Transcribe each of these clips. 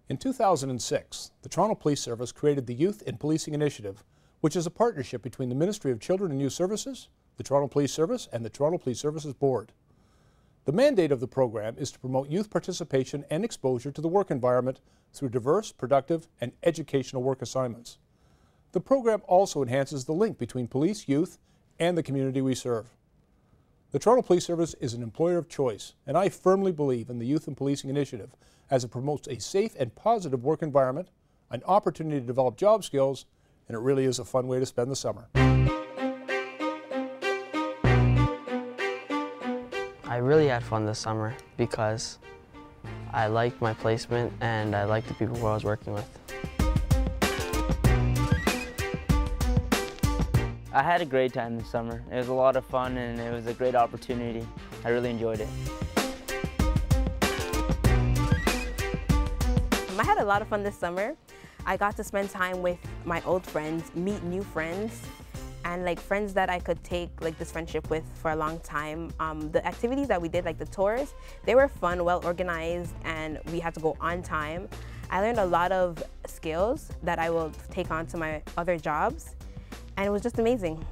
In 2006, the Toronto Police Service created the Youth in Policing Initiative, which is a partnership between the Ministry of Children and Youth Services, the Toronto Police Service, and the Toronto Police Services Board. The mandate of the program is to promote youth participation and exposure to the work environment through diverse, productive, and educational work assignments. The program also enhances the link between police, youth, and the community we serve. The Toronto Police Service is an employer of choice, and I firmly believe in the Youth in Policing Initiative as it promotes a safe and positive work environment, an opportunity to develop job skills, and it really is a fun way to spend the summer. I really had fun this summer because I liked my placement and I liked the people who I was working with. I had a great time this summer. It was a lot of fun and it was a great opportunity. I really enjoyed it. I had a lot of fun this summer. I got to spend time with my old friends, meet new friends, and like friends that I could take like this friendship with for a long time. The activities that we did, like the tours, they were fun, well organized, and we had to go on time. I learned a lot of skills that I will take on to my other jobs, and it was just amazing.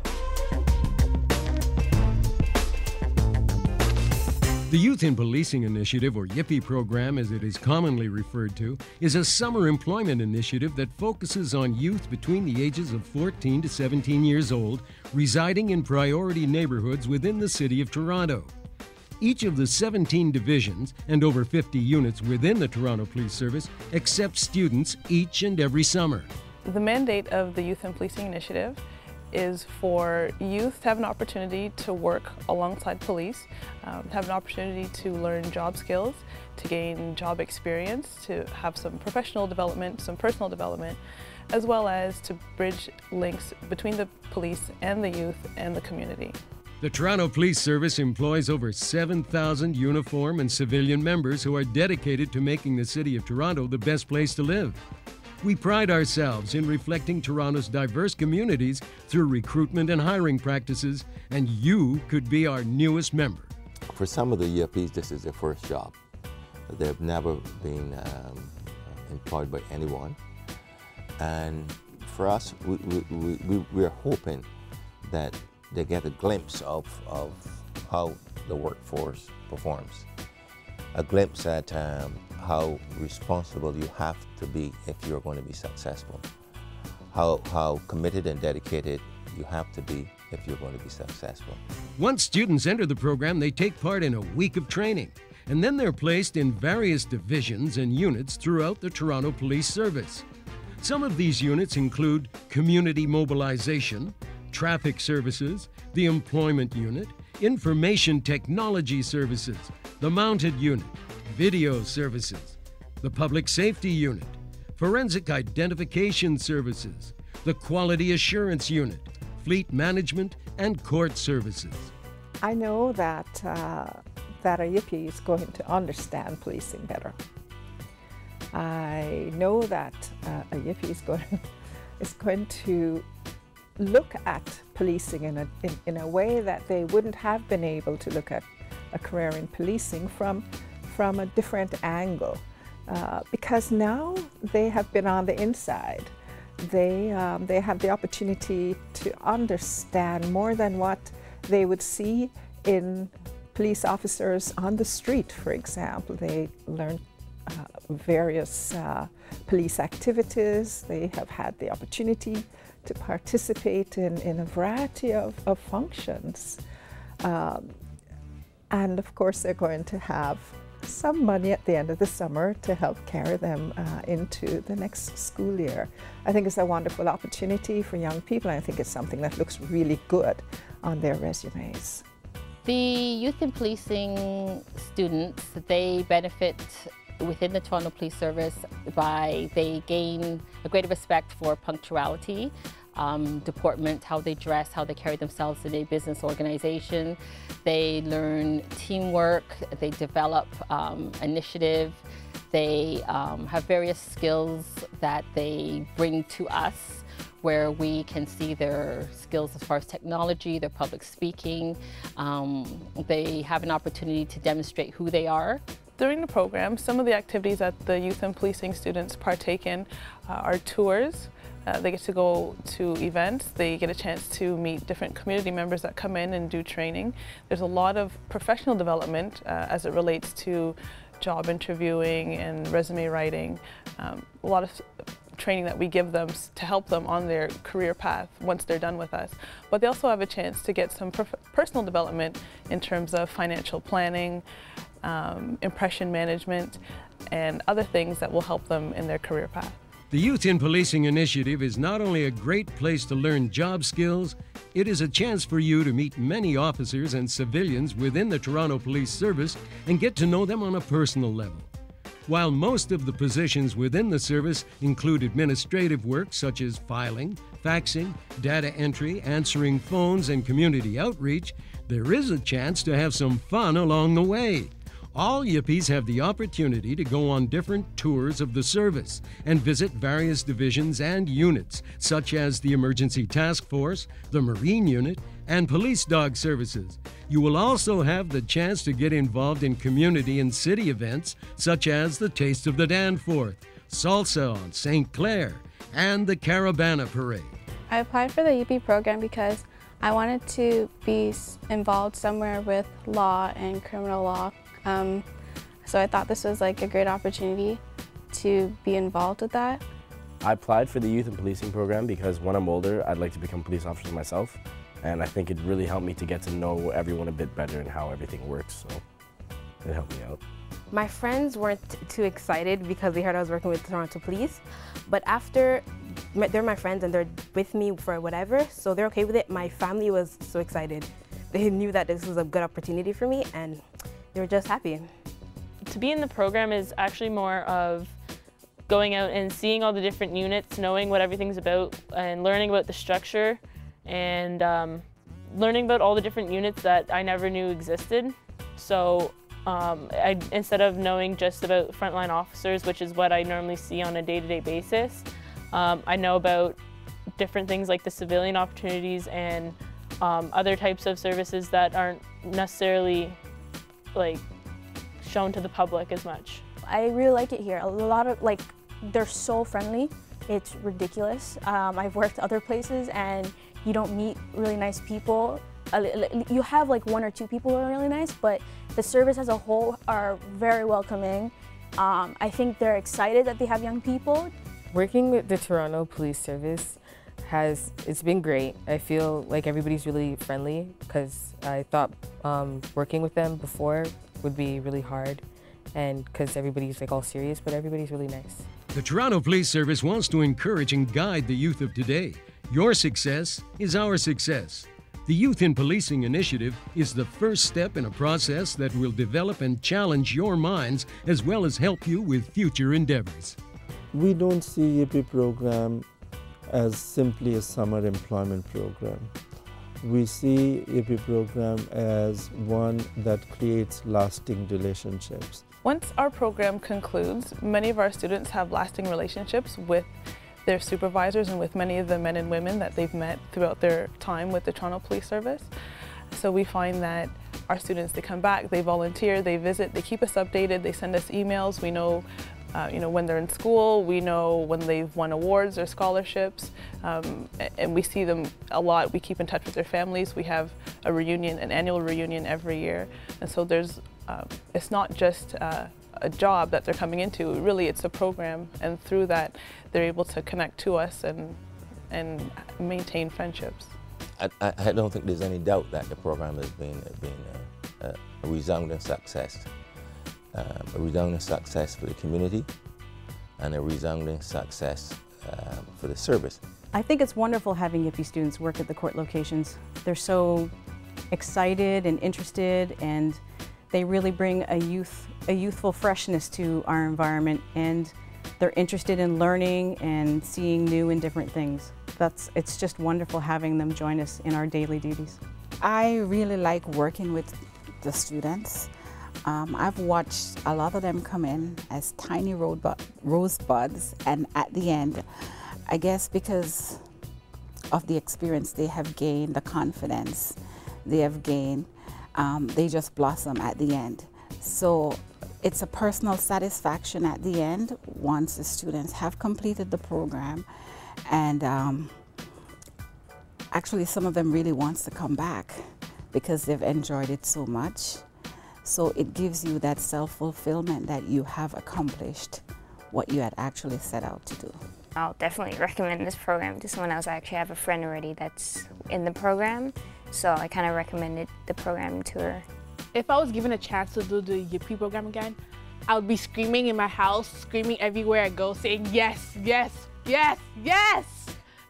The Youth in Policing Initiative, or YIPI program as it is commonly referred to, is a summer employment initiative that focuses on youth between the ages of 14 to 17 years old residing in priority neighborhoods within the City of Toronto. Each of the 17 divisions and over 50 units within the Toronto Police Service accepts students each and every summer. The mandate of the Youth in Policing Initiative is for youth to have an opportunity to work alongside police, have an opportunity to learn job skills, to gain job experience, to have some professional development, some personal development, as well as to bridge links between the police and the youth and the community. The Toronto Police Service employs over 7,000 uniform and civilian members who are dedicated to making the City of Toronto the best place to live. We pride ourselves in reflecting Toronto's diverse communities through recruitment and hiring practices, and you could be our newest member. For some of the YIPIs, this is their first job. They've never been employed by anyone. And for us, we are hoping that they get a glimpse of how the workforce performs, a glimpse at how responsible you have to be if you're going to be successful, how committed and dedicated you have to be if you're going to be successful. Once students enter the program, they take part in a week of training, and then they're placed in various divisions and units throughout the Toronto Police Service. Some of these units include community mobilization, traffic services, the employment unit, information technology services, the mounted unit, video services, the public safety unit, forensic identification services, the quality assurance unit, fleet management, and court services. I know that that a YIPI is going to understand policing better. I know that a YIPI is going to look at policing in a way that they wouldn't have been able to look at a career in policing from a different angle, because now they have been on the inside. They have the opportunity to understand more than what they would see in police officers on the street, for example. They learn various police activities. They have had the opportunity to participate in a variety of functions. And of course, they're going to have some money at the end of the summer to help carry them into the next school year. I think it's a wonderful opportunity for young people, and I think it's something that looks really good on their resumes. The Youth in Policing students, they benefit within the Toronto Police Service by they gain a greater respect for punctuality, deportment, how they dress, how they carry themselves in a business organization. They learn teamwork, they develop initiative, they have various skills that they bring to us where we can see their skills as far as technology, their public speaking. They have an opportunity to demonstrate who they are During the program, some of the activities that the youth and policing students partake in are tours. They get to go to events, they get a chance to meet different community members that come in and do training. There's a lot of professional development as it relates to job interviewing and resume writing. A lot of training that we give them to help them on their career path once they're done with us. But they also have a chance to get some personal development in terms of financial planning, impression management, and other things that will help them in their career path. The Youth in Policing Initiative is not only a great place to learn job skills, it is a chance for you to meet many officers and civilians within the Toronto Police Service and get to know them on a personal level. While most of the positions within the service include administrative work such as filing, faxing, data entry, answering phones, and community outreach, there is a chance to have some fun along the way. All YIPIs have the opportunity to go on different tours of the service and visit various divisions and units, such as the Emergency Task Force, the Marine Unit, and Police Dog Services. You will also have the chance to get involved in community and city events, such as the Taste of the Danforth, Salsa on St. Clair, and the Caravana Parade. I applied for the YIPI program because I wanted to be involved somewhere with law and criminal law. So I thought this was like a great opportunity to be involved with that. I applied for the Youth and Policing program because when I'm older, I'd like to become a police officer myself. And I think it really helped me to get to know everyone a bit better and how everything works, so it helped me out. My friends weren't too excited because they heard I was working with Toronto Police, but after they're my friends and they're with me for whatever, so they're okay with it. My family was so excited. They knew that this was a good opportunity for me and they were just happy. To be in the program is actually more of going out and seeing all the different units, knowing what everything's about, and learning about the structure, and learning about all the different units that I never knew existed. So instead of knowing just about frontline officers, which is what I normally see on a day-to-day basis, I know about different things like the civilian opportunities and other types of services that aren't necessarily shown to the public as much. I really like it here. A lot of, they're so friendly. It's ridiculous. I've worked other places and you don't meet really nice people. You have one or two people who are really nice, but the service as a whole are very welcoming. I think they're excited that they have young people. Working with the Toronto Police Service it's been great. I feel like everybody's really friendly because I thought working with them before would be really hard, and because everybody's all serious, but everybody's really nice. The Toronto Police Service wants to encourage and guide the youth of today. Your success is our success. The Youth in Policing Initiative is the first step in a process that will develop and challenge your minds as well as help you with future endeavors. We don't see YIPI program as simply a summer employment program. We see YIPI program as one that creates lasting relationships. Once our program concludes, many of our students have lasting relationships with their supervisors and with many of the men and women that they've met throughout their time with the Toronto Police Service. So we find that our students, they come back, they volunteer, they visit, they keep us updated, they send us emails. We know when they're in school, we know when they've won awards or scholarships, and we see them a lot. We keep in touch with their families. We have a reunion, an annual reunion every year. And so it's not just a job that they're coming into, really it's a program, and through that they're able to connect to us and maintain friendships. I don't think there's any doubt that the program has been a resounding success. A resounding success for the community and a resounding success for the service. I think it's wonderful having YIPI students work at the court locations. They're so excited and interested, and they really bring a youthful freshness to our environment, and they're interested in learning and seeing new and different things. It's just wonderful having them join us in our daily duties. I really like working with the students. I've watched a lot of them come in as tiny rosebuds, and at the end, I guess because of the experience they have gained, the confidence they have gained, they just blossom at the end. So it's a personal satisfaction at the end once the students have completed the program, and actually some of them really wants to come back because they've enjoyed it so much. So it gives you that self-fulfillment that you have accomplished what you had actually set out to do. I'll definitely recommend this program to someone else. I actually have a friend already that's in the program, so I kind of recommended the program to her. If I was given a chance to do the YIPI program again, I would be screaming in my house, screaming everywhere I go, saying yes, yes, yes, yes,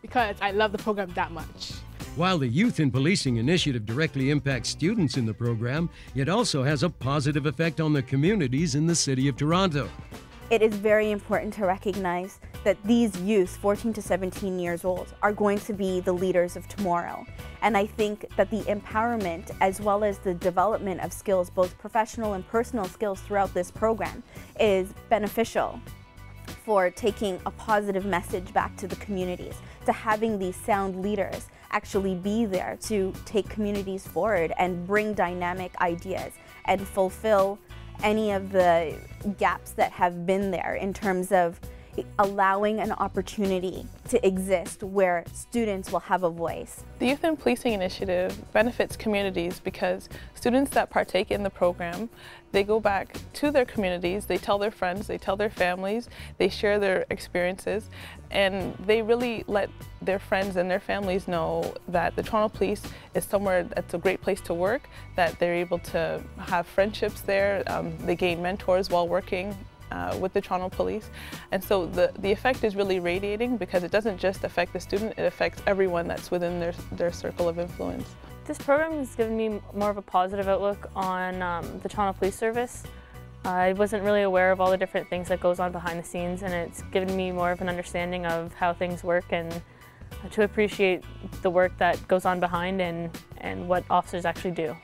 because I love the program that much. While the Youth in Policing initiative directly impacts students in the program, it also has a positive effect on the communities in the City of Toronto. It is very important to recognize that these youth, 14 to 17 years old, are going to be the leaders of tomorrow. And I think that the empowerment as well as the development of skills, both professional and personal skills throughout this program, is beneficial for taking a positive message back to the communities, to having these sound leaders actually be there to take communities forward and bring dynamic ideas and fulfill any of the gaps that have been there in terms of allowing an opportunity to exist where students will have a voice. The Youth in Policing initiative benefits communities because students that partake in the program, they go back to their communities, they tell their friends, they tell their families, they share their experiences, and they really let their friends and their families know that the Toronto Police is somewhere that's a great place to work, that they're able to have friendships there, they gain mentors while working with the Toronto Police. And so the effect is really radiating because it doesn't just affect the student, it affects everyone that's within their circle of influence. This program has given me more of a positive outlook on the Toronto Police Service. I wasn't really aware of all the different things that goes on behind the scenes, and it's given me more of an understanding of how things work and to appreciate the work that goes on behind and what officers actually do.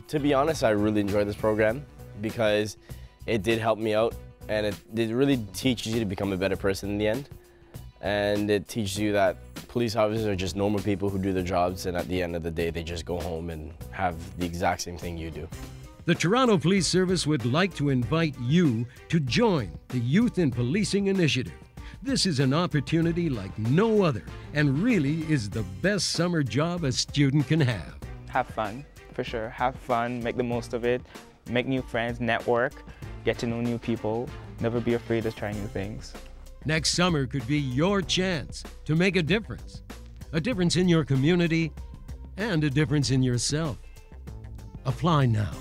To be honest, I really enjoyed this program because it did help me out, and it really teaches you to become a better person in the end. And it teaches you that police officers are just normal people who do their jobs, and at the end of the day, they just go home and have the exact same thing you do. The Toronto Police Service would like to invite you to join the Youth in Policing initiative. This is an opportunity like no other, and really is the best summer job a student can have. Have fun, for sure. Have fun, make the most of it, make new friends, network, get to know new people, never be afraid to try new things. Next summer could be your chance to make a difference in your community and a difference in yourself. Apply now.